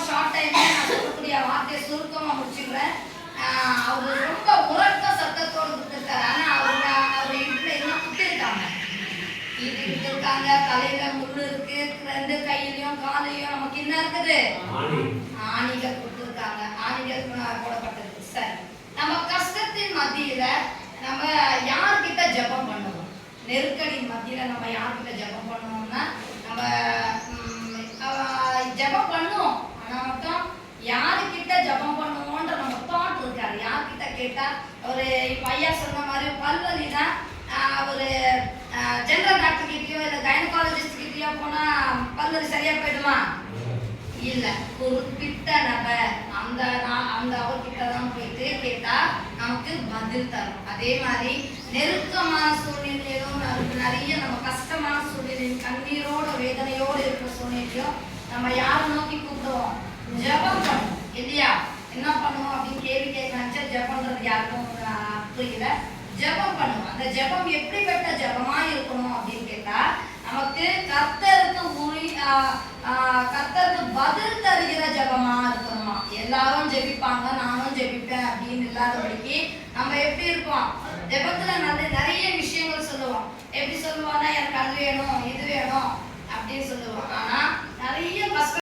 Short டைம்ல நான் சொல்லக்கூடிய வார்த்தையை சுருக்கமா முடிச்சுக்கிறேன். அவர் ரொம்ப உரக்க சத்தத்தோடு கொடுத்துருக்காரு. ஆனா அவர் இடுப்புல எல்லாம் குத்திருக்காங்க, இருக்காங்க, தலையில முள்ளு இருக்கு, 2 கையிலயும் காலையும் நமக்கு என்ன இருக்குது, ஆணிகள் கொடுத்துருக்காங்க, ஆணிகள் போடப்பட்டிருக்கு. சரி, நம்ம கஷ்டத்தின் மத்தியில நம்ம யார்கிட்ட ஜெபம் பண்ணுவோம்? நெருக்கடி மத்தியில நம்ம யார்கிட்ட ஜெபம் பண்ணுவோம்னா நம்ம ஜெபம் பண்ணுவோம். ஆனா மட்டும் யாருக்கிட்ட ஜெபம் பண்ணுவோன்ற நம்ம தாட் இருக்காரு. யார்கிட்ட கேட்டா ஒரு ஐயா சொன்ன மாதிரி பல்வலினா ஒரு ஜெனரல் டாக்டர் கிட்டயோ இல்ல கைனகாலஜிஸ்ட் கிட்டயோ போனா பல்வலி சரியா போயிடுமா? இல்ல, குறிப்பிட்ட நபர் அந்த அவர்கிட்ட தான் போயிட்டு கேட்டா நமக்கு பதில் தரும். அதே மாதிரி நெருக்கமான சூழ்நிலையிலும் நிறைய நம்ம கஷ்டமான சூழ்நிலையும் கண்ணீரோட வேதனையோடு இருக்கிற சூழ்நிலையும் நம்ம யாரை நோக்கி கூப்பிடுவோம்? ஜெபம் பண்ணுவோம் இல்லையா? என்ன பண்ணுவோம் அப்படின்னு கேள்வி கேட்கறாங்க. ஜெபம்ன்றது யாருக்கும் புரியல. ஜெபம் பண்ணுவோம். அந்த ஜெபம் எப்படிப்பட்ட ஜெபமா இருக்கணும் அப்படின்னு கேட்டா நமக்கு கர்த்தருக்கு பதில் தருகிற ஜெபமா இருக்கணுமா? எல்லாரும் ஜெபிப்பாங்க, நானும் ஜெபிப்பேன் அப்படின்னு இல்லாதபடிக்கு நம்ம எப்படி இருப்போம்? ஜெபத்துல நிறைய விஷயங்கள் சொல்லுவோம். எப்படி சொல்லுவோம்னா எனக்கு அது வேணும், இது வேணும் அப்படின்னு சொல்லுவோம். ஆனா நிறைய கஷ்டம்